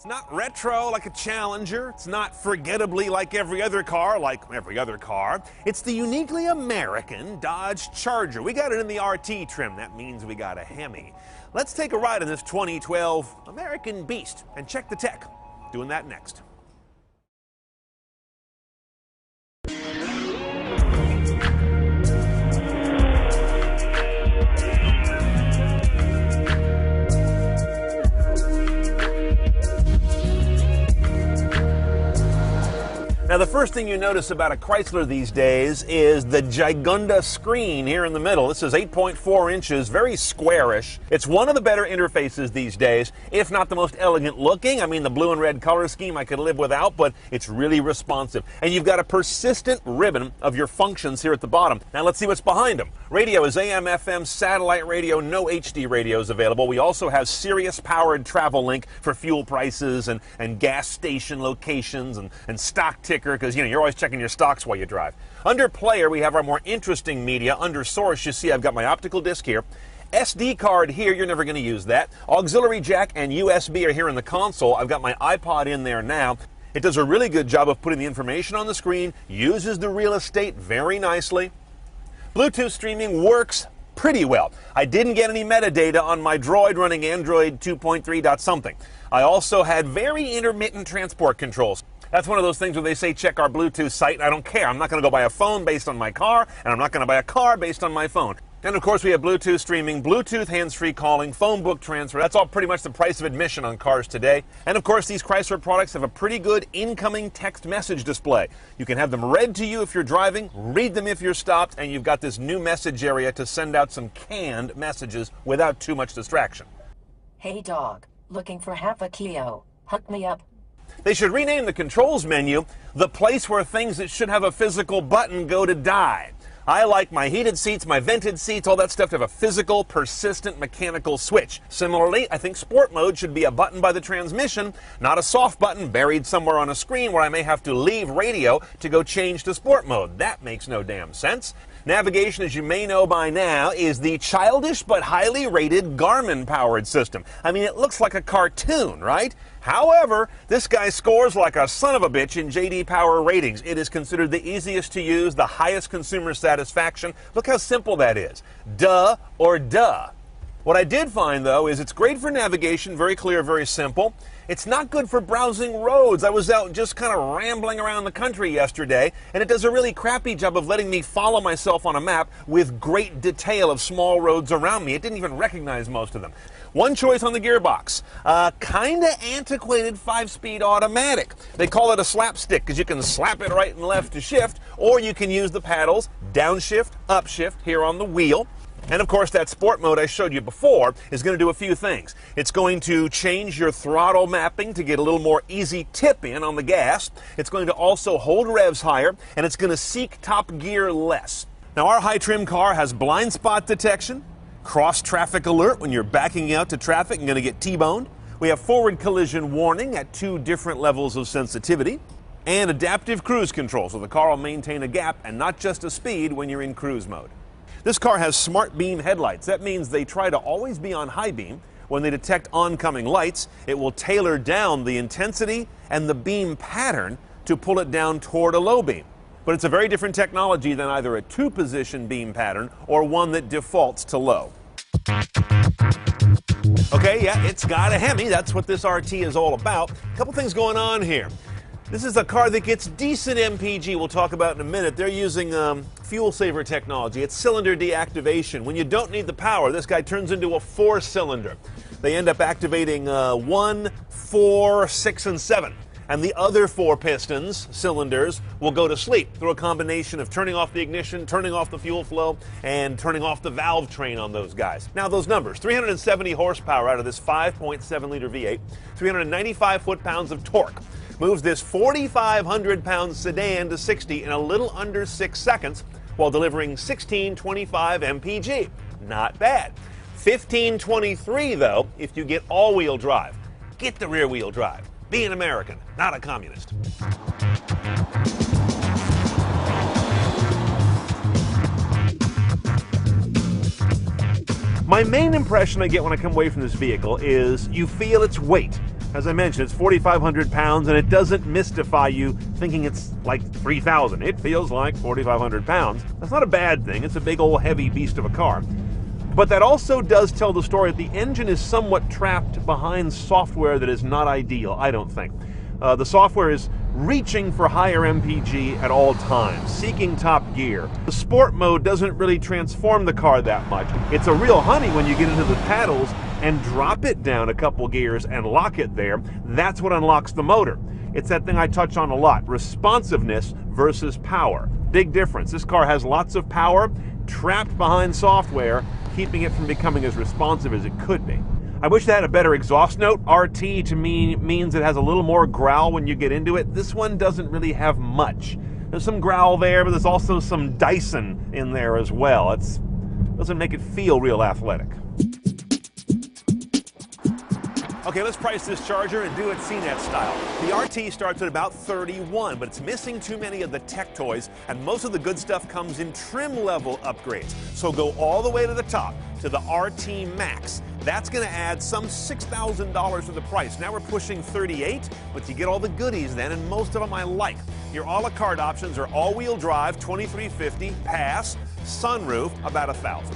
It's not retro like a Challenger. It's not forgettably like every other car, It's the uniquely American Dodge Charger. We got it in the RT trim. That means we got a Hemi. Let's take a ride in this 2012 American Beast and check the tech. Doing that next. Now, the first thing you notice about a Chrysler these days is the Gigunda screen here in the middle. This is 8.4 inches, very squarish. It's one of the better interfaces these days, if not the most elegant looking. I mean, the blue and red color scheme I could live without, but it's really responsive. And you've got a persistent ribbon of your functions here at the bottom. Now, let's see what's behind them. Radio is AM, FM, satellite radio, no HD radios available. We also have Sirius-powered Travel Link for fuel prices and gas station locations and stock ticker, because you're always checking your stocks while you drive. Under player, we have our more interesting media. Under source, you see I've got my optical disc here. SD card here, you're never going to use that. Auxiliary jack and USB are here in the console. I've got my iPod in there now. It does a really good job of putting the information on the screen, uses the real estate very nicely. Bluetooth streaming works pretty well. I didn't get any metadata on my Droid running Android 2.3 something. I also had very intermittent transport controls. That's one of those things where they say check our Bluetooth site, and I don't care. I'm not going to go buy a phone based on my car, and I'm not going to buy a car based on my phone. And of course we have Bluetooth streaming, Bluetooth hands-free calling, phone book transfer. That's all pretty much the price of admission on cars today. And of course these Chrysler products have a pretty good incoming text message display. You can have them read to you if you're driving, read them if you're stopped, and you've got this new message area to send out some canned messages without too much distraction. Hey dog, looking for half a Clio. Hunt me up. They should rename the controls menu the place where things that should have a physical button go to die. I like my heated seats, my vented seats, all that stuff to have a physical, persistent mechanical switch. Similarly, I think sport mode should be a button by the transmission, not a soft button buried somewhere on a screen where I may have to leave radio to go change to sport mode. That makes no damn sense. Navigation, as you may know by now, is the childish but highly rated Garmin-powered system. I mean, it looks like a cartoon, right? However, this guy scores like a son of a bitch in J.D. Power ratings. It is considered the easiest to use, the highest consumer satisfaction. Look how simple that is. Duh or duh. What I did find, though, is it's great for navigation, very clear, very simple. It's not good for browsing roads. I was out just kind of rambling around the country yesterday, and it does a really crappy job of letting me follow myself on a map with great detail of small roads around me. It didn't even recognize most of them. One choice on the gearbox, kind of antiquated 5-speed automatic. They call it a slapstick because you can slap it right and left to shift, or you can use the paddles, downshift, upshift here on the wheel. And of course, that sport mode I showed you before is going to do a few things. It's going to change your throttle mapping to get a little more easy tip in on the gas. It's going to also hold revs higher, and it's going to seek top gear less. Now, our high trim car has blind spot detection, cross traffic alert when you're backing out to traffic and going to get T-boned. We have forward collision warning at 2 different levels of sensitivity, and adaptive cruise control, so the car will maintain a gap and not just a speed when you're in cruise mode. This car has smart beam headlights. That means they try to always be on high beam. When they detect oncoming lights, it will tailor down the intensity and the beam pattern to pull it down toward a low beam. But it's a very different technology than either a 2-position beam pattern or one that defaults to low. Okay, yeah, it's got a Hemi. That's what this RT is all about. A couple things going on here. This is a car that gets decent MPG. We'll talk about in a minute. They're using fuel saver technology. It's cylinder deactivation. When you don't need the power, this guy turns into a 4-cylinder. They end up activating 1, 4, 6, and 7. And the other 4 pistons, cylinders, will go to sleep through a combination of turning off the ignition, turning off the fuel flow, and turning off the valve train on those guys. Now, those numbers, 370 horsepower out of this 5.7-liter V8, 395 foot-pounds of torque. Moves this 4,500-pound sedan to 60 in a little under 6 seconds while delivering 1625 mpg. Not bad. 1523, though, if you get all-wheel drive. Get the rear-wheel drive. Be an American, not a communist. My main impression I get when I come away from this vehicle is you feel its weight. As I mentioned, it's 4,500 pounds, and it doesn't mystify you thinking it's like 3,000. It feels like 4,500 pounds. That's not a bad thing. It's a big old heavy beast of a car. But that also does tell the story that the engine is somewhat trapped behind software that is not ideal, I don't think. The software is reaching for higher MPG at all times, seeking top gear. The sport mode doesn't really transform the car that much. It's a real honey when you get into the paddles and drop it down a couple gears and lock it there. That's what unlocks the motor. It's that thing I touch on a lot, responsiveness versus power. Big difference. This car has lots of power, trapped behind software, keeping it from becoming as responsive as it could be. I wish it had a better exhaust note. RT to me means it has a little more growl when you get into it. This one doesn't really have much. There's some growl there, but there's also some Dyson in there as well. It doesn't make it feel real athletic. Okay, let's price this Charger and do it CNET style. The RT starts at about $31, but it's missing too many of the tech toys, and most of the good stuff comes in trim level upgrades. So go all the way to the top, to the RT Max. That's going to add some $6,000 to the price. Now we're pushing $38, but you get all the goodies then, and most of them I like. Your a la carte options are all-wheel drive, $2,350, pass, sunroof, about $1,000.